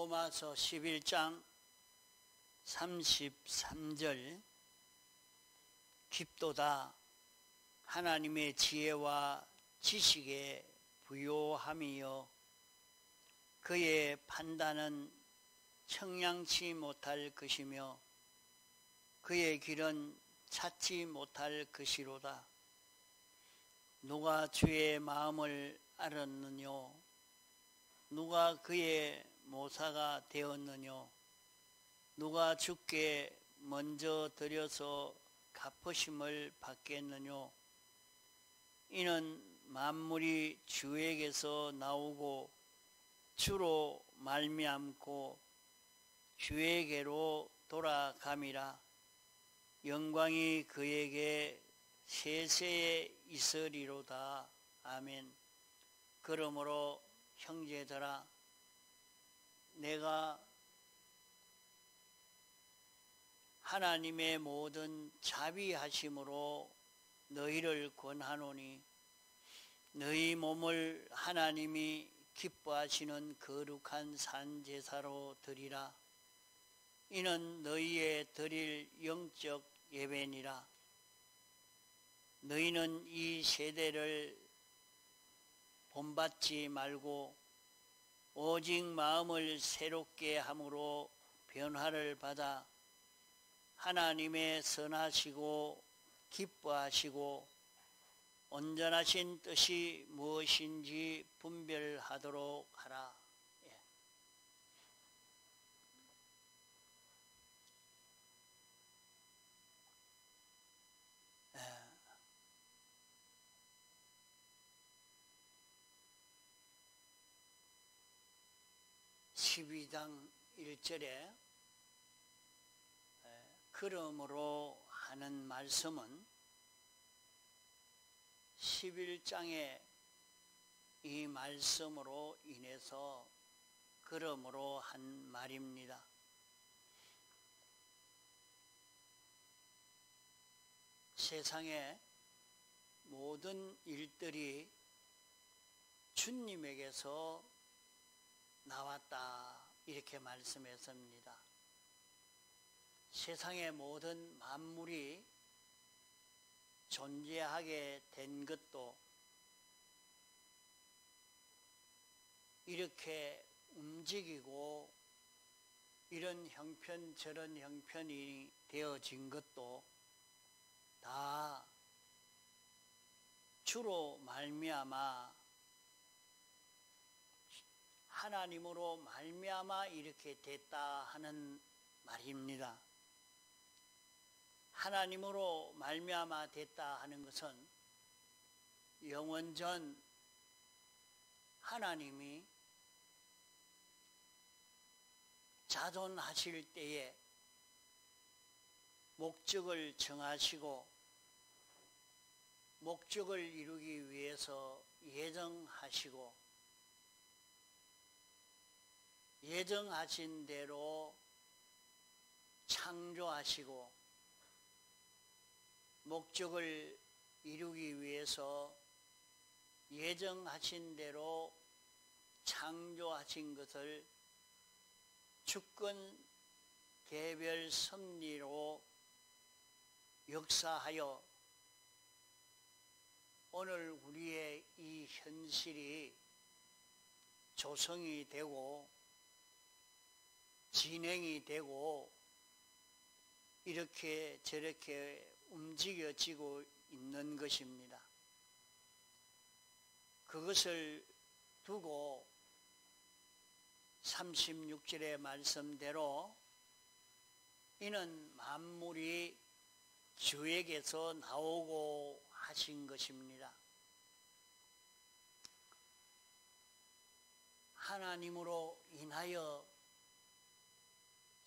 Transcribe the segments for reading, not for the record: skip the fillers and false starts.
로마서 11장 33절 깊도다 하나님의 지혜와 지식에 부요함이요 그의 판단은 청량치 못할 것이며 그의 길은 찾지 못할 것이로다. 누가 주의 마음을 알았느뇨? 누가 그의 모사가 되었느뇨? 누가 주께 먼저 드려서 갚으심을 받겠느뇨? 이는 만물이 주에게서 나오고 주로 말미암고 주에게로 돌아감이라. 영광이 그에게 세세에 있으리로다. 아멘. 그러므로 형제들아, 내가 하나님의 모든 자비하심으로 너희를 권하노니 너희 몸을 하나님이 기뻐하시는 거룩한 산제사로 드리라. 이는 너희의 드릴 영적 예배니라. 너희는 이 세대를 본받지 말고 오직 마음을 새롭게 함으로 변화를 받아 하나님의 선하시고 기뻐하시고 온전하신 뜻이 무엇인지 분별하도록 하라. 12장 1절에 그러므로 하는 말씀은 11장의 이 말씀으로 인해서 그러므로 한 말입니다. 세상의 모든 일들이 주님에게서 나왔다 이렇게 말씀했습니다. 세상의 모든 만물이 존재하게 된 것도 이렇게 움직이고 이런 형편 저런 형편이 되어진 것도 다 주로 말미암아 하나님으로 말미암아 이렇게 됐다 하는 말입니다. 하나님으로 말미암아 됐다 하는 것은 영원전 하나님이 자존하실 때에 목적을 정하시고 목적을 이루기 위해서 예정하시고 예정하신 대로 창조하시고 목적을 이루기 위해서 예정하신 대로 창조하신 것을 주권 개별 섭리로 역사하여 오늘 우리의 이 현실이 조성이 되고 진행이 되고 이렇게 저렇게 움직여지고 있는 것입니다. 그것을 두고 36절의 말씀대로 이는 만물이 주에게서 나오고 하신 것입니다. 하나님으로 인하여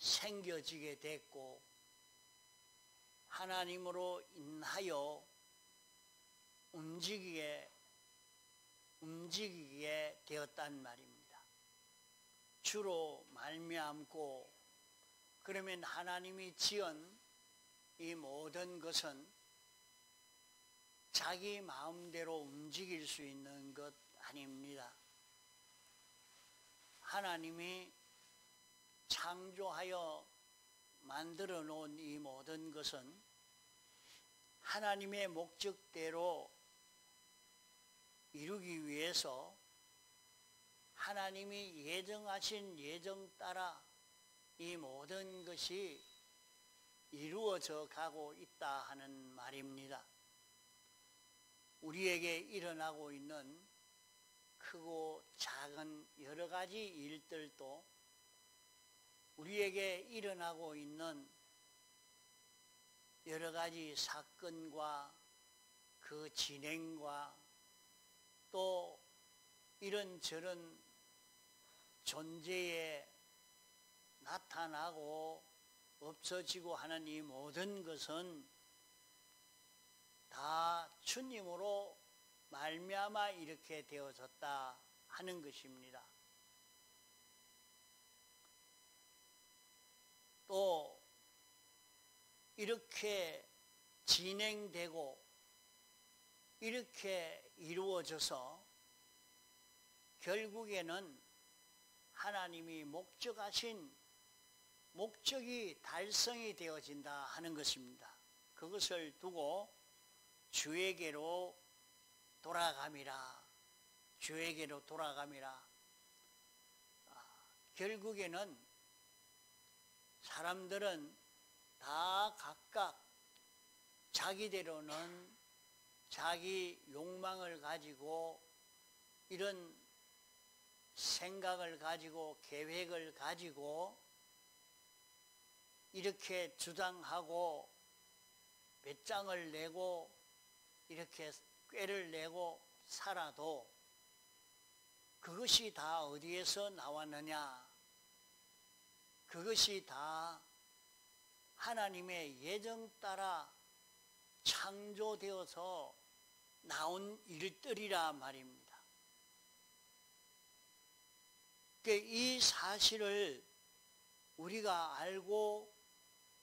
생겨지게 됐고 하나님으로 인하여 움직이게 되었단 말입니다. 주로 말미암고 그러면 하나님이 지은 이 모든 것은 자기 마음대로 움직일 수 있는 것 아닙니다. 하나님이 창조하여 만들어 놓은 이 모든 것은 하나님의 목적대로 이루기 위해서 하나님이 예정하신 예정 따라 이 모든 것이 이루어져 가고 있다 하는 말입니다. 우리에게 일어나고 있는 크고 작은 여러 가지 일들도 우리에게 일어나고 있는 여러 가지 사건과 그 진행과 또 이런저런 존재에 나타나고 없어지고 하는 이 모든 것은 다 주님으로 말미암아 이렇게 되어졌다 하는 것입니다. 또 이렇게 진행되고 이렇게 이루어져서 결국에는 하나님이 목적하신 목적이 달성이 되어진다 하는 것입니다. 그것을 두고 주에게로 돌아감이라, 주에게로 돌아감이라. 결국에는 사람들은 다 각각 자기대로는 자기 욕망을 가지고 이런 생각을 가지고 계획을 가지고 이렇게 주장하고 배짱을 내고 이렇게 꾀를 내고 살아도 그것이 다 어디에서 나왔느냐? 그것이 다 하나님의 예정 따라 창조되어서 나온 일들이라 말입니다. 이 사실을 우리가 알고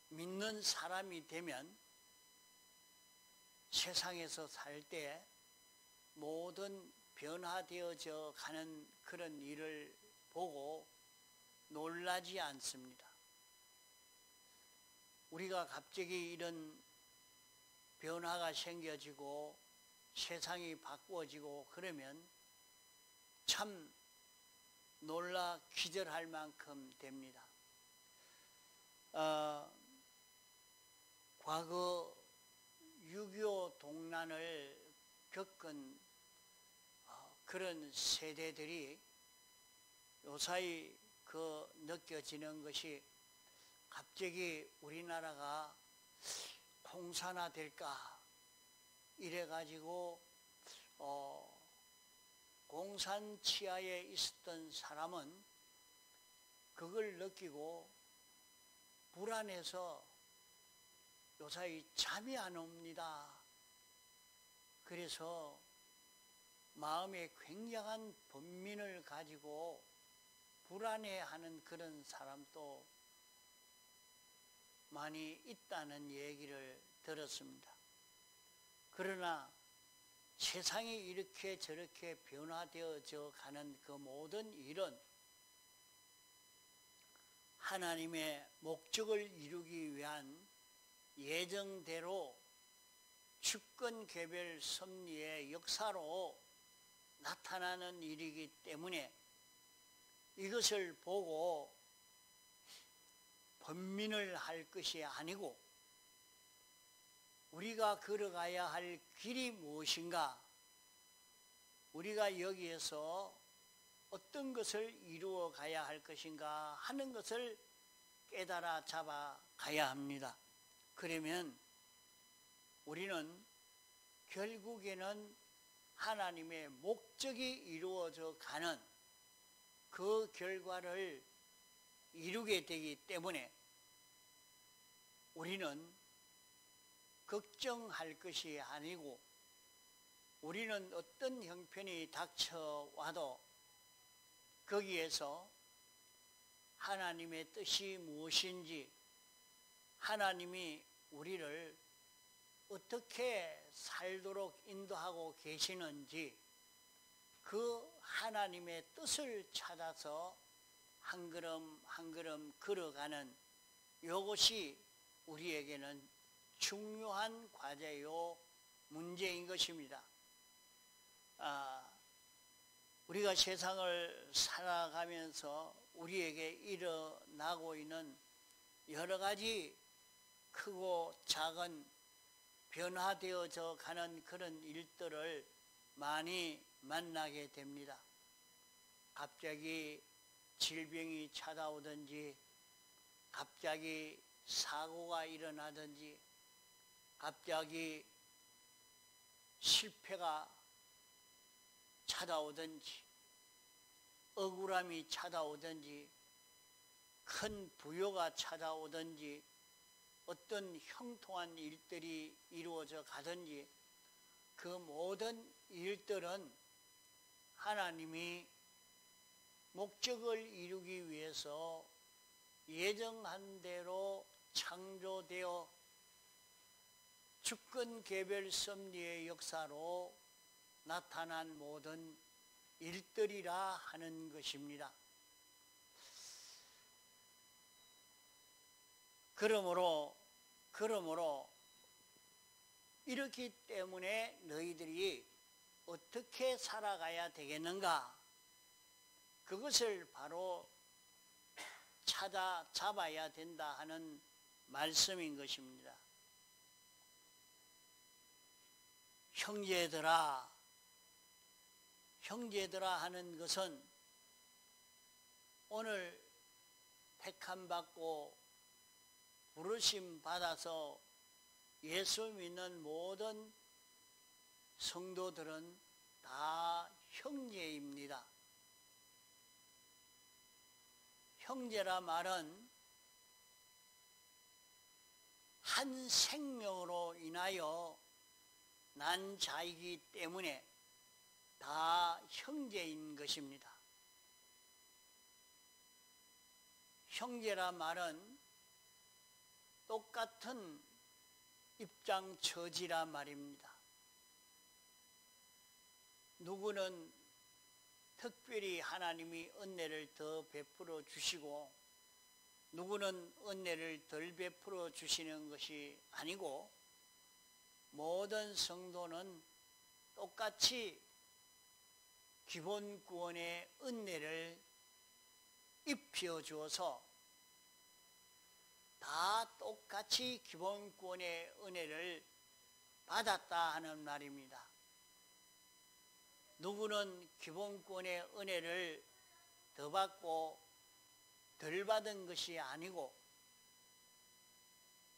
믿는 사람이 되면 세상에서 살 때 모든 변화되어져 가는 그런 일을 보고 놀라지 않습니다. 우리가 갑자기 이런 변화가 생겨지고 세상이 바꾸어지고 그러면 참 놀라 기절할 만큼 됩니다. 과거 6.25 동란을 겪은 그런 세대들이 요사이 느껴지는 것이 갑자기 우리나라가 공산화될까 이래가지고 공산 치하에 있었던 사람은 그걸 느끼고 불안해서 요사이 잠이 안 옵니다. 그래서 마음에 굉장한 번민을 가지고 불안해하는 그런 사람도 많이 있다는 얘기를 들었습니다. 그러나 세상이 이렇게 저렇게 변화되어져 가는 그 모든 일은 하나님의 목적을 이루기 위한 예정대로 주권 개별 섭리의 역사로 나타나는 일이기 때문에 이것을 보고 번민을 할 것이 아니고 우리가 걸어가야 할 길이 무엇인가, 우리가 여기에서 어떤 것을 이루어 가야 할 것인가 하는 것을 깨달아 잡아 가야 합니다. 그러면 우리는 결국에는 하나님의 목적이 이루어져 가는 그 결과를 이루게 되기 때문에 우리는 걱정할 것이 아니고 우리는 어떤 형편이 닥쳐와도 거기에서 하나님의 뜻이 무엇인지, 하나님이 우리를 어떻게 살도록 인도하고 계시는지 그 하나님의 뜻을 찾아서 한 걸음 한 걸음 걸어가는 이것이 우리에게는 중요한 과제요 문제인 것입니다. 우리가 세상을 살아가면서 우리에게 일어나고 있는 여러 가지 크고 작은 변화되어져 가는 그런 일들을 많이 만나게 됩니다. 갑자기 질병이 찾아오든지, 갑자기 사고가 일어나든지, 갑자기 실패가 찾아오든지, 억울함이 찾아오든지, 큰 부요가 찾아오든지, 어떤 형통한 일들이 이루어져 가든지, 그 모든 일들은 하나님이 목적을 이루기 위해서 예정한 대로 창조되어 주권 개별 섭리의 역사로 나타난 모든 일들이라 하는 것입니다. 그러므로 이렇기 때문에 너희들이 어떻게 살아가야 되겠는가? 그것을 바로 찾아잡아야 된다 하는 말씀인 것입니다. 형제들아 하는 것은 오늘 택함받고 부르심 받아서 예수 믿는 모든 성도들은 다 형제입니다. 형제라 말은 한 생명으로 인하여 난 자이기 때문에 다 형제인 것입니다. 형제라 말은 똑같은 입장 처지라 말입니다. 누구는 특별히 하나님이 은혜를 더 베풀어 주시고 누구는 은혜를 덜 베풀어 주시는 것이 아니고 모든 성도는 똑같이 기본 구원의 은혜를 입혀 주어서 다 똑같이 기본 구원의 은혜를 받았다 하는 말입니다. 누구는 기본 구원의 은혜를 더 받고 덜 받은 것이 아니고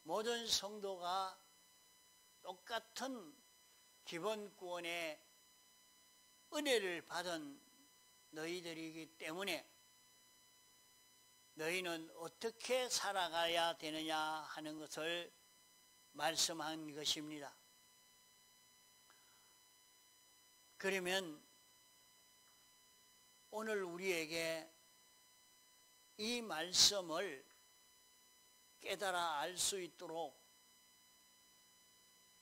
모든 성도가 똑같은 기본 구원의 은혜를 받은 너희들이기 때문에 너희는 어떻게 살아가야 되느냐 하는 것을 말씀한 것입니다. 그러면 오늘 우리에게 이 말씀을 깨달아 알 수 있도록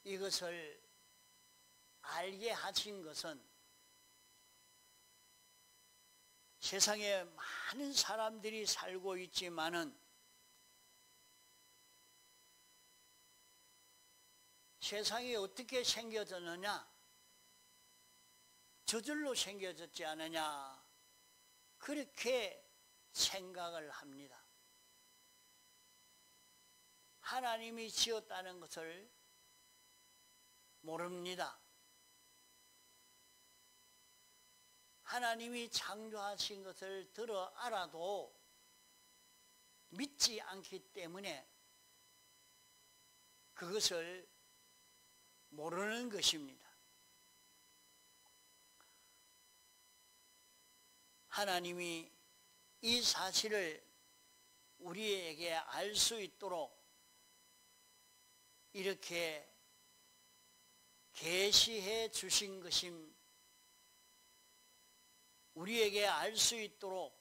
이것을 알게 하신 것은 세상에 많은 사람들이 살고 있지만은 세상이 어떻게 생겨졌느냐? 저절로 생겨졌지 않느냐? 그렇게 생각을 합니다. 하나님이 지었다는 것을 모릅니다. 하나님이 창조하신 것을 들어 알아도 믿지 않기 때문에 그것을 모르는 것입니다. 하나님이 이 사실을 우리에게 알 수 있도록 이렇게 계시해 주신 것임, 우리에게 알 수 있도록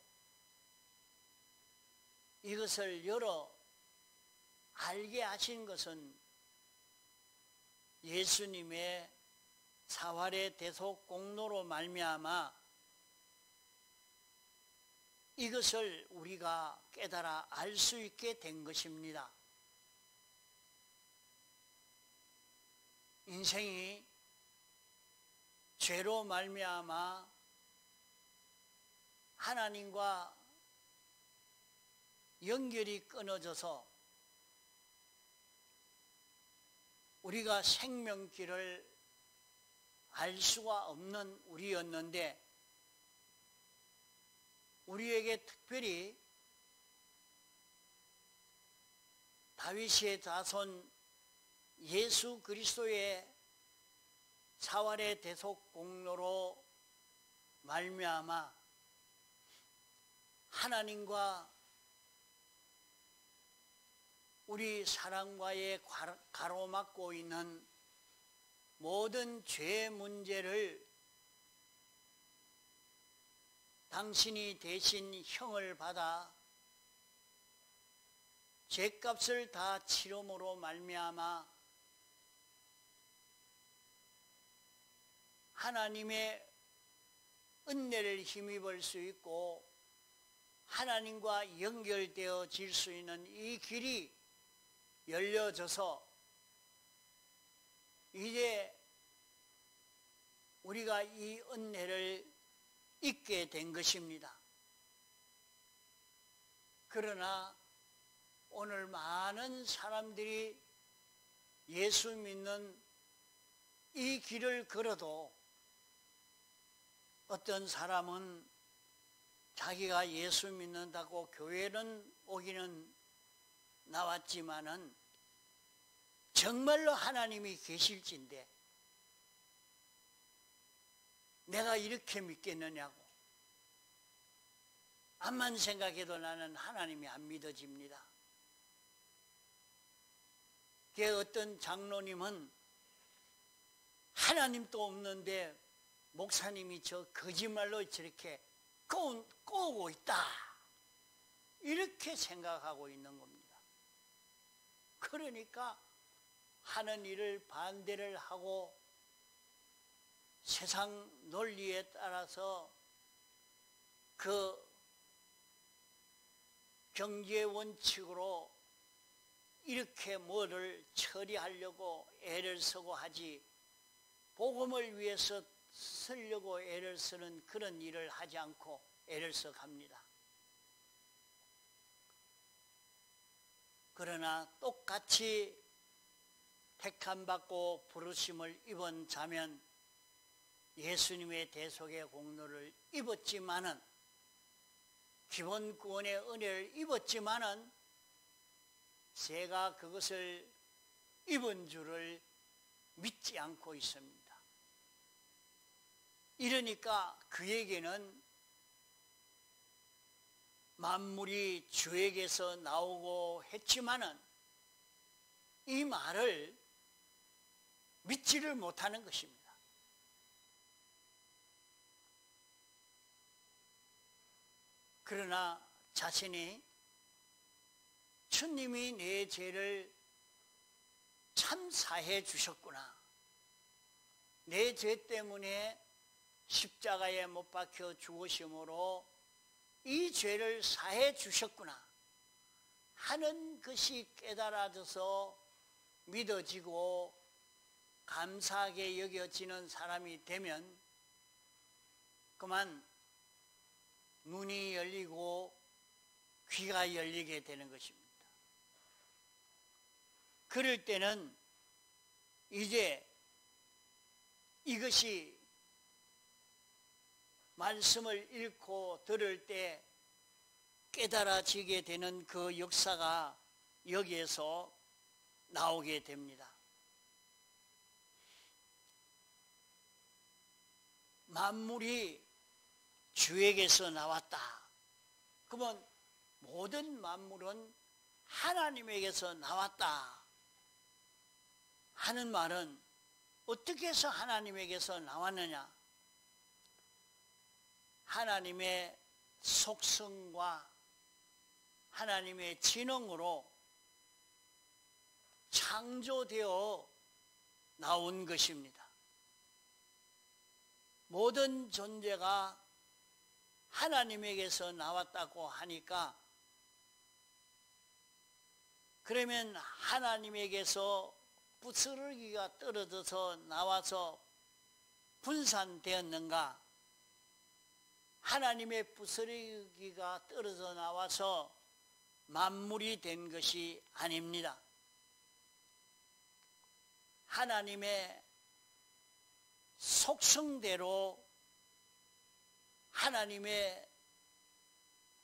이것을 열어 알게 하신 것은 예수님의 사활의 대속 공로로 말미암아 이것을 우리가 깨달아 알 수 있게 된 것입니다. 인생이 죄로 말미암아 하나님과 연결이 끊어져서 우리가 생명길을 알 수가 없는 우리였는데, 우리에게 특별히 다윗의 자손 예수 그리스도의 사활의 대속 공로로 말미암아 하나님과 우리 사람과의 가로막고 있는 모든 죄 문제를 당신이 대신 형을 받아 죄값을 다 치름으로 말미암아 하나님의 은혜를 힘입을 수 있고 하나님과 연결되어질 수 있는 이 길이 열려져서 이제 우리가 이 은혜를 잊게 된 것입니다. 그러나 오늘 많은 사람들이 예수 믿는 이 길을 걸어도 어떤 사람은 자기가 예수 믿는다고 교회는 오기는 나왔지만은 정말로 하나님이 계실진데 내가 이렇게 믿겠느냐고, 암만 생각해도 나는 하나님이 안 믿어집니다. 그 어떤 장로님은 하나님도 없는데 목사님이 저 거짓말로 저렇게 꼬우고 있다, 이렇게 생각하고 있는 겁니다. 그러니까 하는 일을 반대를 하고 세상 논리에 따라서 그 경제 원칙으로 이렇게 뭐를 처리하려고 애를 쓰고 하지, 복음을 위해서 쓰려고 애를 쓰는 그런 일을 하지 않고 애를 써 갑니다. 그러나 똑같이 택함받고 부르심을 입은 자면 예수님의 대속의 공로를 입었지만은, 기본 구원의 은혜를 입었지만은 제가 그것을 입은 줄을 믿지 않고 있습니다. 이러니까 그에게는 만물이 주에게서 나오고 했지만은 이 말을 믿지를 못하는 것입니다. 그러나 자신이 주님이 내 죄를 참 사해 주셨구나, 내 죄 때문에 십자가에 못 박혀 죽으심으로 이 죄를 사해 주셨구나 하는 것이 깨달아져서 믿어지고 감사하게 여겨지는 사람이 되면 그만 눈이 열리고 귀가 열리게 되는 것입니다. 그럴 때는 이제 이것이 말씀을 읽고 들을 때 깨달아지게 되는 그 역사가 여기에서 나오게 됩니다. 만물이 주에게서 나왔다. 그러면 모든 만물은 하나님에게서 나왔다 하는 말은 어떻게 해서 하나님에게서 나왔느냐? 하나님의 속성과 하나님의 지능으로 창조되어 나온 것입니다. 모든 존재가 하나님에게서 나왔다고 하니까, 그러면 하나님에게서 부스러기가 떨어져서 나와서 분산되었는가? 하나님의 부스러기가 떨어져 나와서 만물이 된 것이 아닙니다. 하나님의 속성대로 하나님의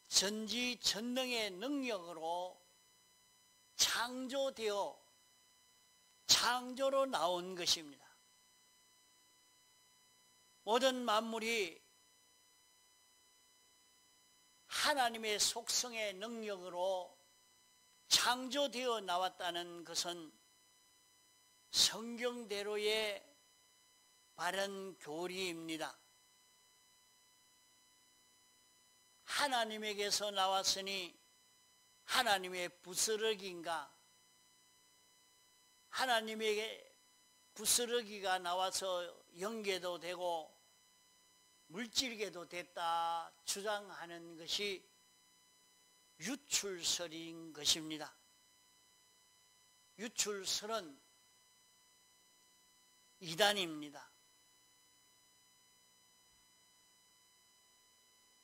전지전능의 능력으로 창조로 나온 것입니다. 모든 만물이 하나님의 속성의 능력으로 창조되어 나왔다는 것은 성경대로의 바른 교리입니다. 하나님에게서 나왔으니 하나님의 부스러기인가? 하나님에게 부스러기가 나와서 영계도 되고 물질계도 됐다 주장하는 것이 유출설인 것입니다. 유출설은 이단입니다.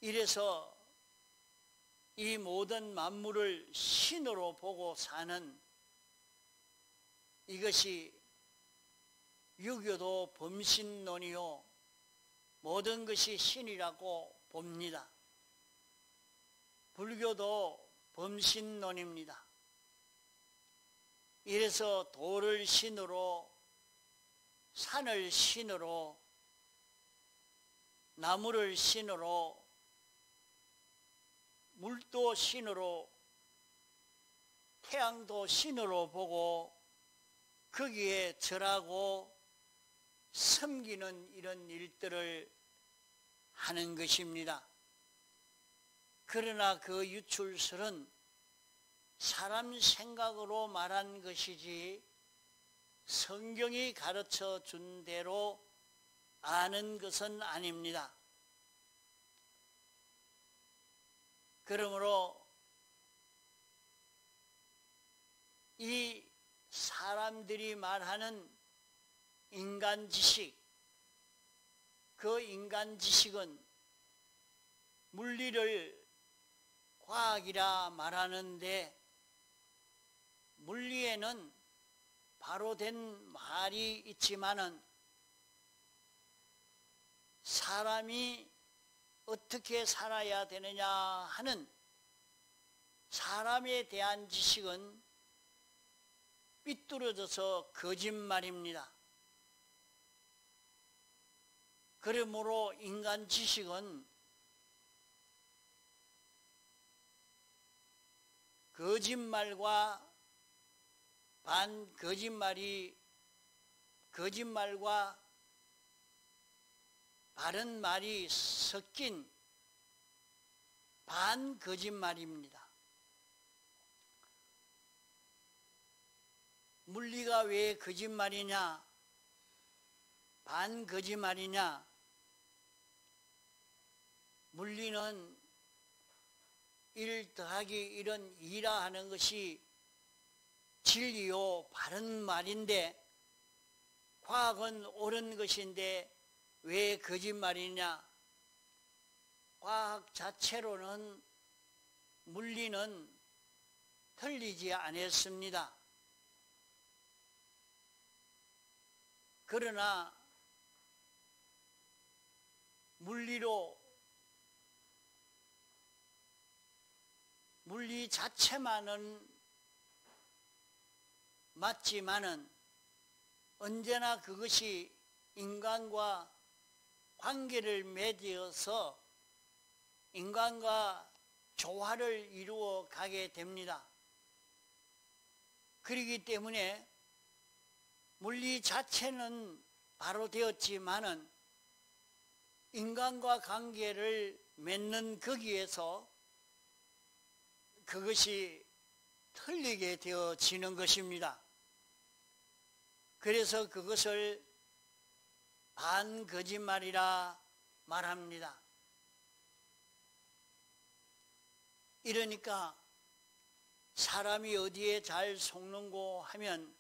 이래서 이 모든 만물을 신으로 보고 사는 이것이 유교도 범신론이요, 모든 것이 신이라고 봅니다. 불교도 범신론입니다. 이래서 돌을 신으로, 산을 신으로, 나무를 신으로, 물도 신으로, 태양도 신으로 보고 거기에 절하고 섬기는 이런 일들을 하는 것입니다. 그러나 그 유출설은 사람 생각으로 말한 것이지 성경이 가르쳐 준 대로 아는 것은 아닙니다. 그러므로 이 사람들이 말하는 인간 지식, 그 인간 지식은 물리를 과학이라 말하는데, 물리에는 바로 된 말이 있지만은 사람이 어떻게 살아야 되느냐 하는 사람에 대한 지식은 삐뚤어져서 거짓말입니다. 그러므로 인간 지식은 거짓말과 거짓말과 바른 말이 섞인 반거짓말입니다. 물리가 왜 거짓말이냐, 반거짓말이냐? 물리는 1 더하기 1은 2라 하는 것이 진리요 바른 말인데, 과학은 옳은 것인데 왜 거짓말이냐? 과학 자체로는 물리는 틀리지 않았습니다. 그러나 물리 자체만은 맞지만은 언제나 그것이 인간과 관계를 맺어서 인간과 조화를 이루어 가게 됩니다. 그렇기 때문에 물리 자체는 바로 되었지만은 인간과 관계를 맺는 거기에서 그것이 틀리게 되어지는 것입니다. 그래서 그것을 반거짓말이라 말합니다. 이러니까 사람이 어디에 잘 속는고 하면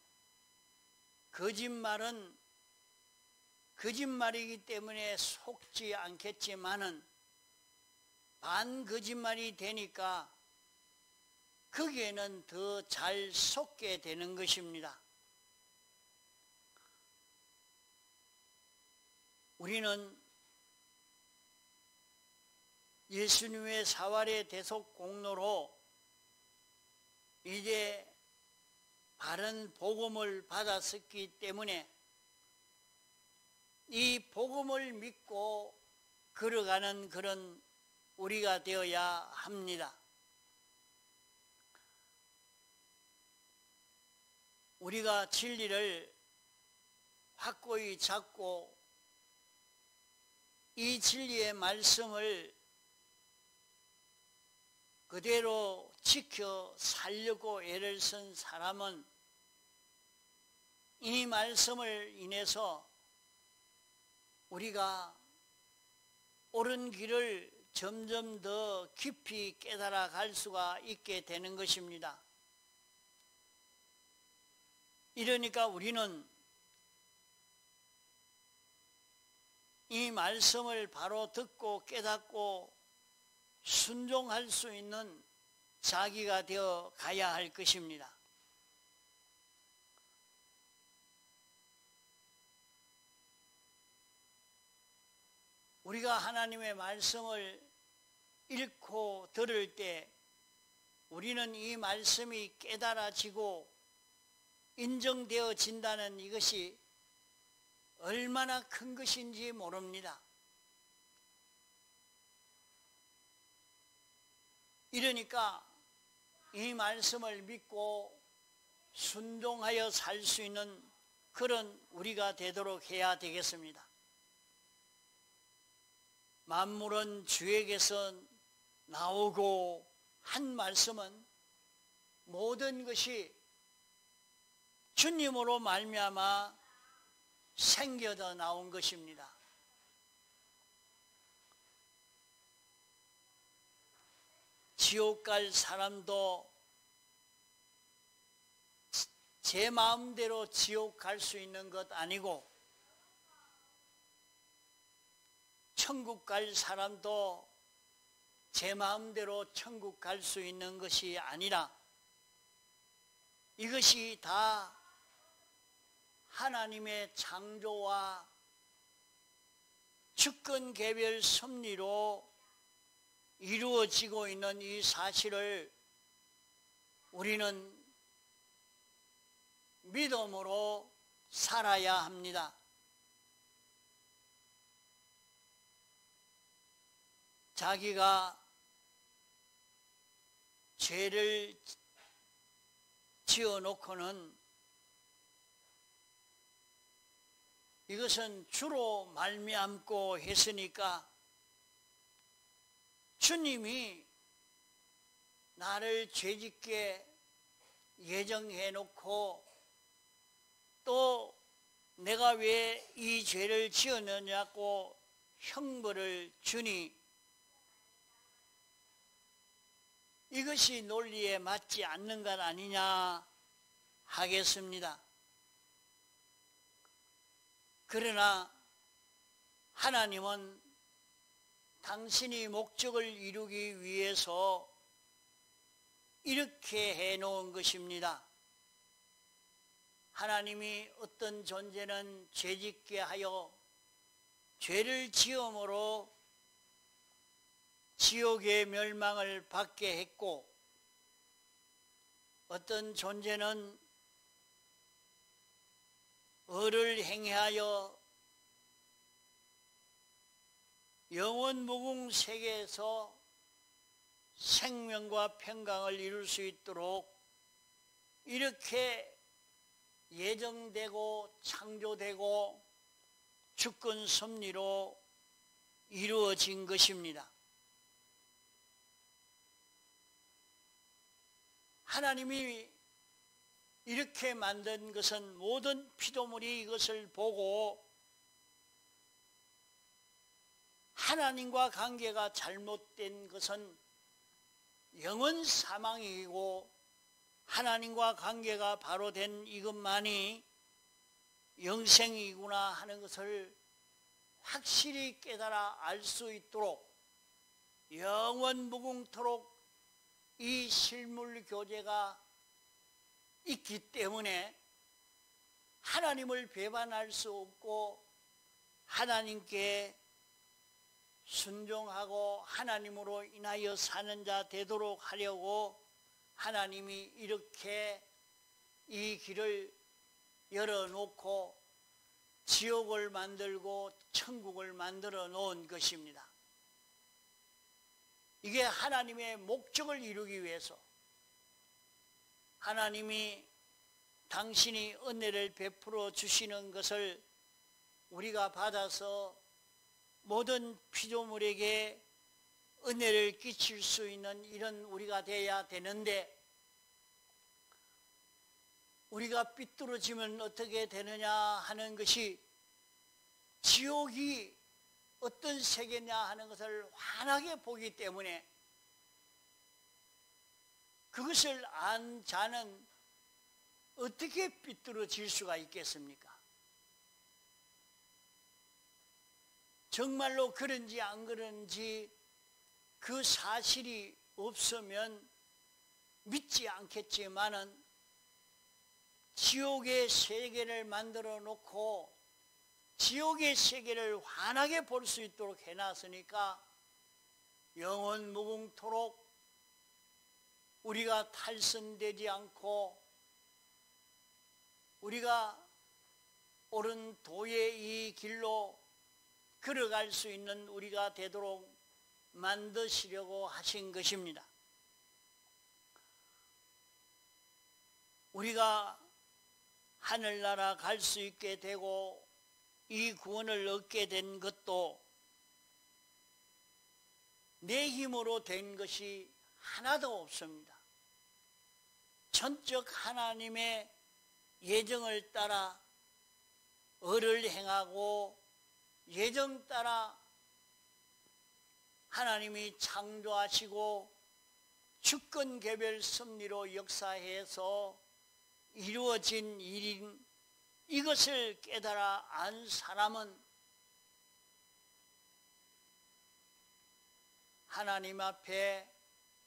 거짓말은 거짓말이기 때문에 속지 않겠지만은 반거짓말이 되니까 거기에는 더 잘 속게 되는 것입니다. 우리는 예수님의 사활의 대속 공로로 이제 바른 복음을 받았었기 때문에 이 복음을 믿고 걸어가는 그런 우리가 되어야 합니다. 우리가 진리를 확고히 잡고 이 진리의 말씀을 그대로 지켜 살려고 애를 쓴 사람은 이 말씀을 인해서 우리가 옳은 길을 점점 더 깊이 깨달아 갈 수가 있게 되는 것입니다. 이러니까 우리는 이 말씀을 바로 듣고 깨닫고 순종할 수 있는 자기가 되어 가야 할 것입니다. 우리가 하나님의 말씀을 읽고 들을 때 우리는 이 말씀이 깨달아지고 인정되어진다는 이것이 얼마나 큰 것인지 모릅니다. 이러니까 이 말씀을 믿고 순종하여 살 수 있는 그런 우리가 되도록 해야 되겠습니다. 만물은 주에게서 나오고 한 말씀은 모든 것이 주님으로 말미암아 생겨져 나온 것입니다. 지옥 갈 사람도 제 마음대로 지옥 갈 수 있는 것 아니고 천국 갈 사람도 제 마음대로 천국 갈 수 있는 것이 아니라 이것이 다 하나님의 창조와 주권 개별 섭리로 이루어지고 있는 이 사실을 우리는 믿음으로 살아야 합니다. 자기가 죄를 지어놓고는 이것은 주로 말미암고 했으니까 주님이 나를 죄짓게 예정해 놓고 또 내가 왜 이 죄를 지었느냐고 형벌을 주니 이것이 논리에 맞지 않는 것 아니냐 하겠습니다. 그러나 하나님은 당신이 목적을 이루기 위해서 이렇게 해놓은 것입니다. 하나님이 어떤 존재는 죄짓게 하여 죄를 지음으로 지옥의 멸망을 받게 했고 어떤 존재는 의를 행하여 영원 무궁 세계에서 생명과 평강을 이룰 수 있도록 이렇게 예정되고 창조되고 주권 섭리로 이루어진 것입니다. 하나님이 이렇게 만든 것은 모든 피조물이 이것을 보고 하나님과 관계가 잘못된 것은 영원 사망이고 하나님과 관계가 바로 된 이것만이 영생이구나 하는 것을 확실히 깨달아 알 수 있도록 영원 무궁토록 이 실물 교제가 있기 때문에 하나님을 배반할 수 없고 하나님께 순종하고 하나님으로 인하여 사는 자 되도록 하려고 하나님이 이렇게 이 길을 열어놓고 지옥을 만들고 천국을 만들어 놓은 것입니다. 이게 하나님의 목적을 이루기 위해서 하나님이 당신이 은혜를 베풀어 주시는 것을 우리가 받아서 모든 피조물에게 은혜를 끼칠 수 있는 이런 우리가 돼야 되는데, 우리가 삐뚤어지면 어떻게 되느냐 하는 것이 지옥이 어떤 세계냐 하는 것을 환하게 보기 때문에 그것을 안 자는 어떻게 삐뚤어질 수가 있겠습니까? 정말로 그런지 안 그런지 그 사실이 없으면 믿지 않겠지만은 지옥의 세계를 만들어 놓고 지옥의 세계를 환하게 볼 수 있도록 해놨으니까 영원 무궁토록 우리가 탈선되지 않고 우리가 옳은 도의 이 길로 걸어갈 수 있는 우리가 되도록 만드시려고 하신 것입니다. 우리가 하늘나라 갈 수 있게 되고 이 구원을 얻게 된 것도 내 힘으로 된 것이 하나도 없습니다. 전적 하나님의 예정을 따라 의를 행하고 예정 따라 하나님이 창조하시고 주권개별 섭리로 역사해서 이루어진 일인 이것을 깨달아 안 사람은 하나님 앞에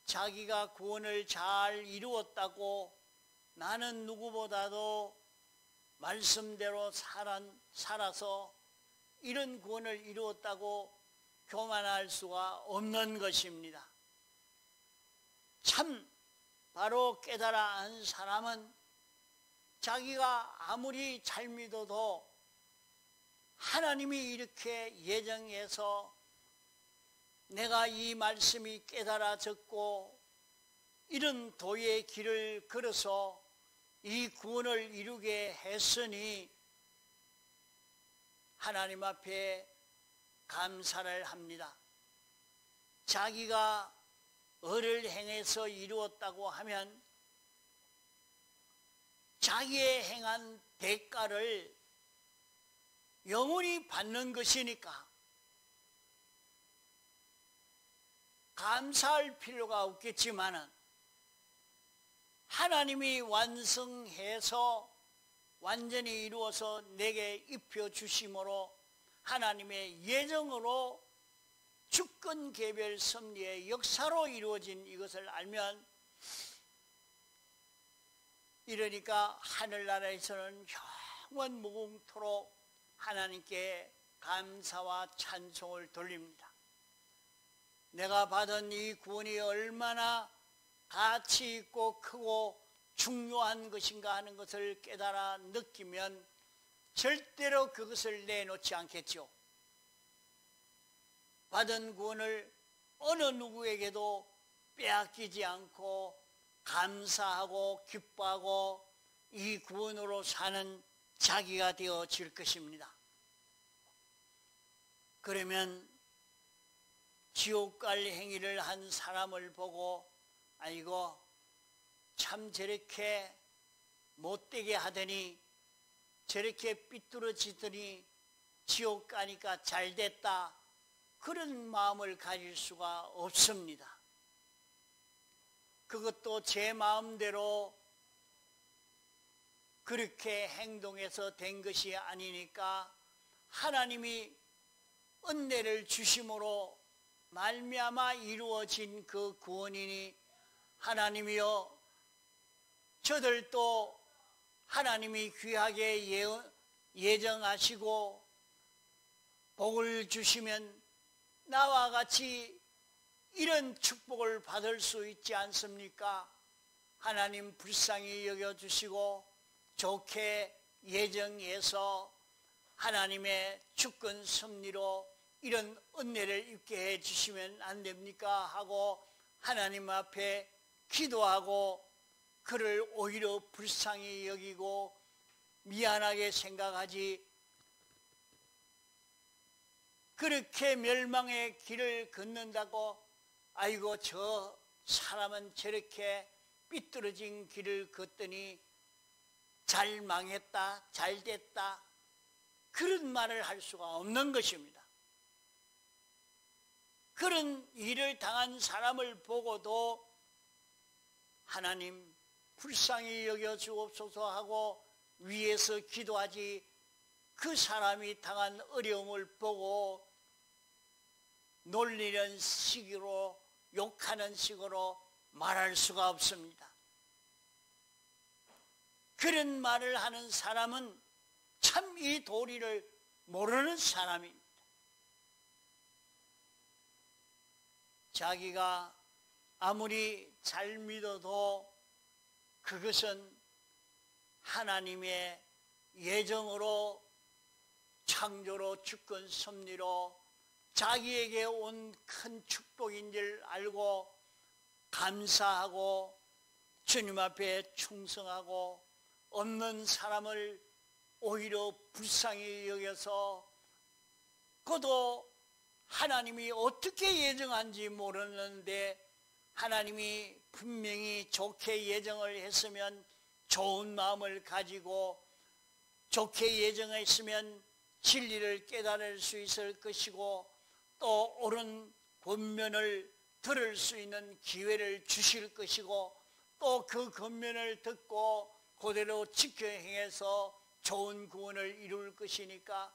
자기가 구원을 잘 이루었다고 나는 누구보다도 말씀대로 살아서 이런 구원을 이루었다고 교만할 수가 없는 것입니다. 참 바로 깨달아 안 사람은 자기가 아무리 잘 믿어도 하나님이 이렇게 예정해서 내가 이 말씀이 깨달아졌고 이런 도의 길을 걸어서 이 구원을 이루게 했으니 하나님 앞에 감사를 합니다. 자기가 의를 행해서 이루었다고 하면 자기의 행한 대가를 영원히 받는 것이니까 감사할 필요가 없겠지만은 하나님이 완성해서 완전히 이루어서 내게 입혀주심으로 하나님의 예정으로 주권개별 섭리의 역사로 이루어진 이것을 알면 이러니까 하늘나라에서는 영원 무궁토록 하나님께 감사와 찬송을 돌립니다. 내가 받은 이 구원이 얼마나 가치 있고 크고 중요한 것인가 하는 것을 깨달아 느끼면 절대로 그것을 내놓지 않겠죠. 받은 구원을 어느 누구에게도 빼앗기지 않고 감사하고 기뻐하고 이 구원으로 사는 자기가 되어질 것입니다. 그러면 지옥 갈 행위를 한 사람을 보고 아이고 참 저렇게 못되게 하더니 저렇게 삐뚤어지더니 지옥 가니까 잘됐다 그런 마음을 가질 수가 없습니다. 그것도 제 마음대로 그렇게 행동해서 된 것이 아니니까 하나님이 은혜를 주심으로 말미암아 이루어진 그 구원이니 하나님이여 저들도 하나님이 귀하게 예정하시고 복을 주시면 나와 같이 이런 축복을 받을 수 있지 않습니까? 하나님 불쌍히 여겨주시고 좋게 예정해서 하나님의 주권 섭리로 이런 은혜를 입게 해주시면 안 됩니까? 하고 하나님 앞에 기도하고 그를 오히려 불쌍히 여기고 미안하게 생각하지, 그렇게 멸망의 길을 걷는다고 아이고 저 사람은 저렇게 삐뚤어진 길을 걷더니 잘 망했다, 잘 됐다, 그런 말을 할 수가 없는 것입니다. 그런 일을 당한 사람을 보고도 하나님 불쌍히 여겨주옵소서 하고 위에서 기도하지, 그 사람이 당한 어려움을 보고 놀리는 식으로, 욕하는 식으로 말할 수가 없습니다. 그런 말을 하는 사람은 참 이 도리를 모르는 사람입니다. 자기가 아무리 잘 믿어도 그것은 하나님의 예정으로, 창조로, 주권 섭리로 자기에게 온 큰 축복인 줄 알고 감사하고 주님 앞에 충성하고 없는 사람을 오히려 불쌍히 여겨서, 그도 하나님이 어떻게 예정한지 모르는데 하나님이 분명히 좋게 예정을 했으면 좋은 마음을 가지고 좋게 예정했으면 진리를 깨달을 수 있을 것이고 또 옳은 권면을 들을 수 있는 기회를 주실 것이고 또 그 권면을 듣고 그대로 지켜 행해서 좋은 구원을 이룰 것이니까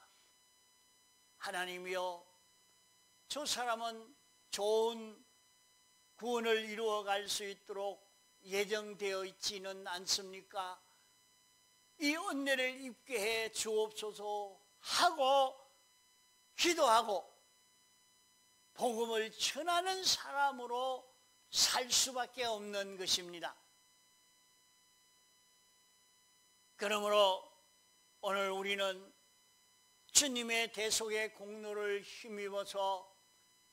하나님이여 저 사람은 좋은 구원을 이루어갈 수 있도록 예정되어 있지는 않습니까? 이 은혜를 입게 해 주옵소서 하고 기도하고 복음을 전하는 사람으로 살 수밖에 없는 것입니다. 그러므로 오늘 우리는 주님의 대속의 공로를 힘입어서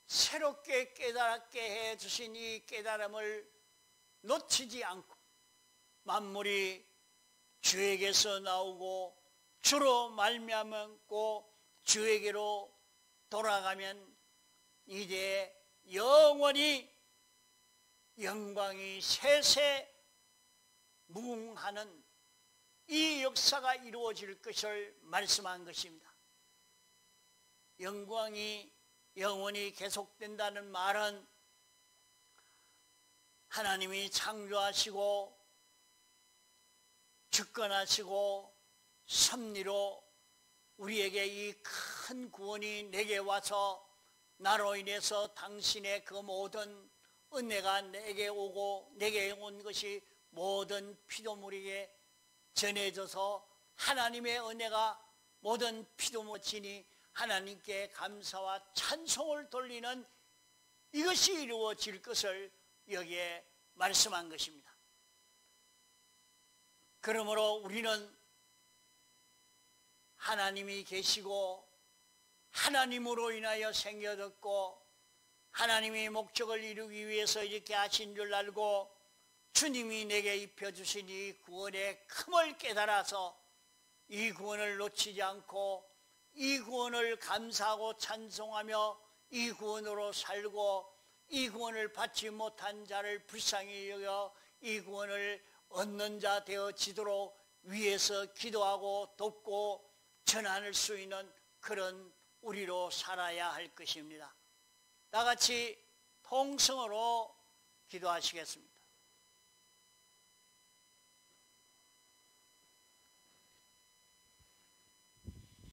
새롭게 깨달게 해 주신 이 깨달음을 놓치지 않고 만물이 주에게서 나오고 주로 말미암고 주에게로 돌아가면 이제 영원히 영광이 세세 무궁하는 이 역사가 이루어질 것을 말씀한 것입니다. 영광이 영원히 계속된다는 말은 하나님이 창조하시고 주권하시고 섭리로 우리에게 이 큰 구원이 내게 와서 나로 인해서 당신의 그 모든 은혜가 내게 오고 내게 온 것이 모든 피조물에게 전해져서 하나님의 은혜가 모든 피조물이니 하나님께 감사와 찬송을 돌리는 이것이 이루어질 것을 여기에 말씀한 것입니다. 그러므로 우리는 하나님이 계시고 하나님으로 인하여 생겨졌고 하나님이 목적을 이루기 위해서 이렇게 하신 줄 알고 주님이 내게 입혀주신 이 구원의 큼을 깨달아서 이 구원을 놓치지 않고 이 구원을 감사하고 찬송하며 이 구원으로 살고 이 구원을 받지 못한 자를 불쌍히 여겨 이 구원을 얻는 자 되어지도록 위에서 기도하고 돕고 전할 수 있는 그런 우리로 살아야 할 것입니다. 다 같이 통성으로 기도하시겠습니다.